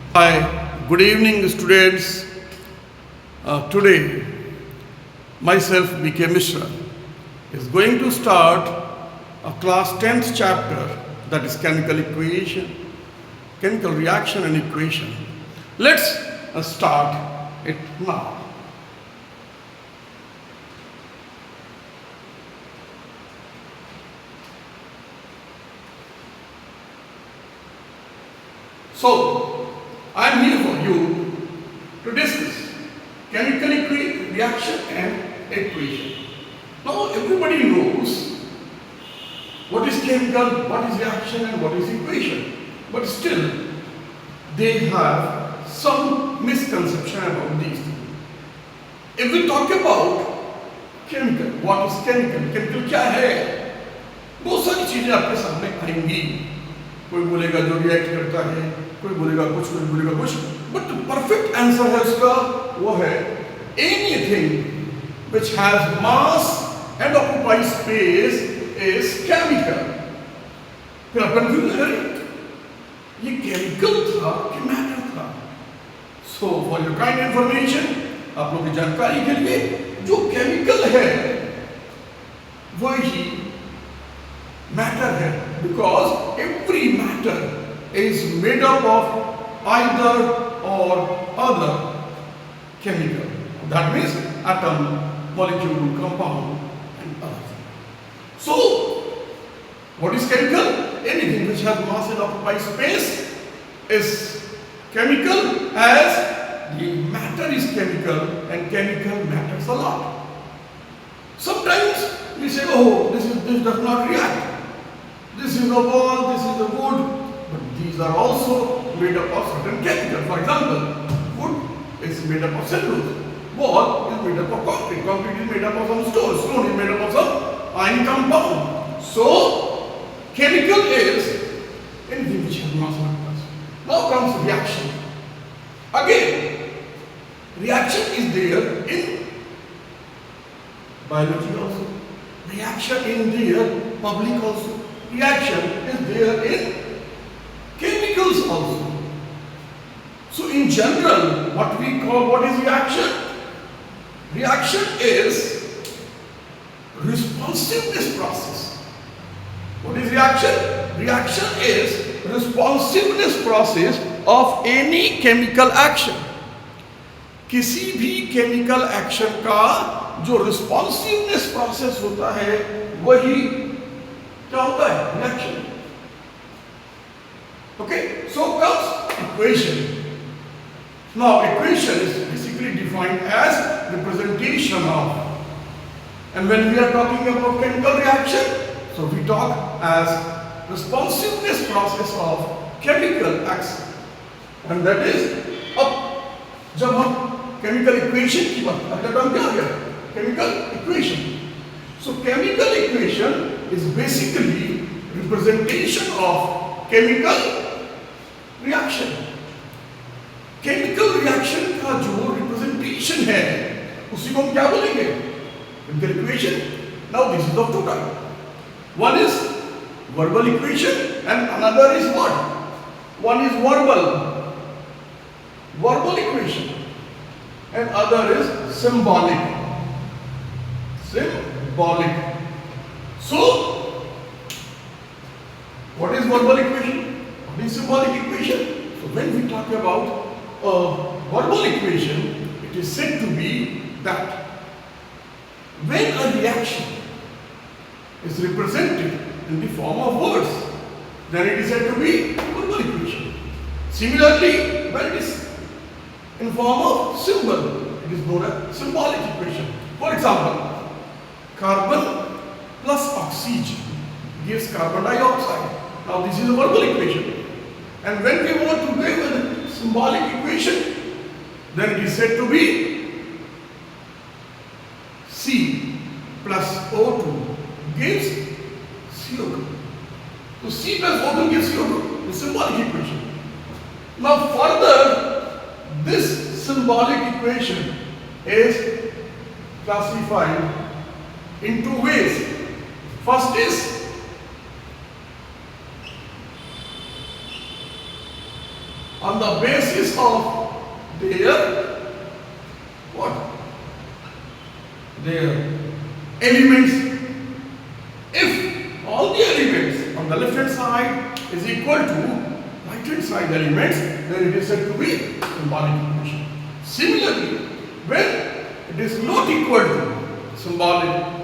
Hi, good evening, students. Today, myself, B.K. Mishra, is going to start a class 10th chapter, that is chemical equation, chemical reaction and equation. Let's start it now. So, I am here for you to discuss chemical reaction and equation. Now, everybody knows what is chemical, what is reaction, and what is equation. But still, they have some misconception about these things. If we talk about chemical, what is chemical? Chemical क्या है? बहुत सारी चीजें आपके सामने आएंगी. कोई बोलेगा जो रिएक्ट करता है, कोई बोलेगा कुछ, बट परफेक्ट आंसर है उसका वो है anything which has mass and occupies space is chemical. फिर आप कंफ्यूज है, ये केमिकल था कि मैटर था? So for your kind information, आप लोगों की जानकारी के लिए, जो केमिकल है वही मैटर है, because every matter is made up of either और other chemical. That means atom, molecule, compound and other. So what is chemical? Anything which has mass and occupies space is chemical, as the matter is chemical and chemical matters a lot. Sometimes we say, oh, this does not react. This is a wall, this is a wood, but these are also made up of certain chemicals. For example, wood is made up of cellulose, wall is made up of concrete, concrete is made up of some stone, stone is made up of some iron compound. So, chemical is anything which has mass and occupies. Now comes reaction. Again, reaction is there in biology also. Reaction in there, public also. Reaction is there in chemicals also. So in general, what is reaction? Reaction is responsiveness process. What is reaction? Reaction is responsiveness process of any chemical action. किसी भी chemical action का जो responsiveness process होता है वही क्या होता है? Reaction. Okay, so comes equation. Now equation is basically defined as representation of, and when we are talking about chemical reaction, so we talk as responsiveness process of chemical action, and that is अब जब हम chemical equation की बात करते हैं तो हम क्या आ गया? Chemical equation. So chemical equation is basically representation of chemical reaction. Chemical reaction का जो representation है उसी को हम क्या बोलेंगे? Chemical equation. Now this is of two types. One is verbal equation and another is what? One is verbal equation, and other is symbolic. So, what is verbal equation? What is symbolic equation? So when we talk about a verbal equation, it is said to be that when a reaction is represented in the form of words, then it is said to be verbal equation. Similarly, when it is in form of symbol, it is known as symbolic equation. For example, carbon plus oxygen gives carbon dioxide. Now this is a verbal equation. And when we want to give a symbolic equation, then it is said to be C plus O2 gives CO2. So C plus O2 gives CO2, the symbolic equation. Now further, this symbolic equation is classified in two ways. First is on the basis of their what? Their elements. If all the elements on the left hand side is equal to right hand side elements, then it is said to be symbolic equation. Similarly, when it is not equal to symbolic,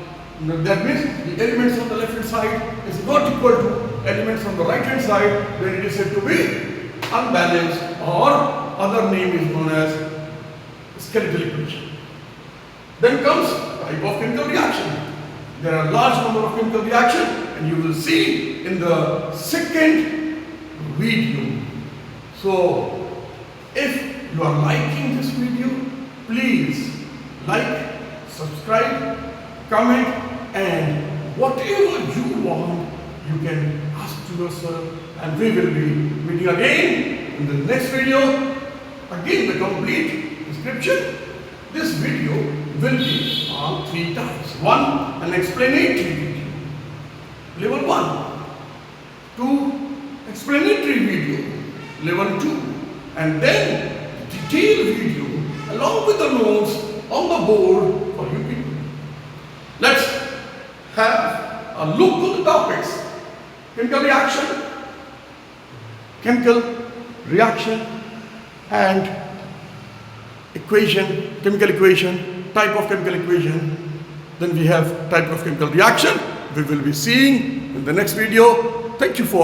that means the elements on the left hand side is not equal to elements on the right hand side, then it is said to be unbalanced, or other name is known as skeletal equation. Then comes type of chemical reaction. There are large number of chemical reaction, and you will see in the second video. So, if you are liking this video, please like, subscribe, comment, and whatever you want, you can ask to yourself, and we will be meeting again in the next video. Again, the complete description. This video will be on 3 types. 1, an explanatory video. Level 1. 2, explanatory video. Level 2. And then detailed video along with the notes on the board for you people. Let's have a look at the topics. Chemical reaction and equation, chemical equation, type of chemical equation. Then we have type of chemical reaction. We will be seeing in the next video. Thank you for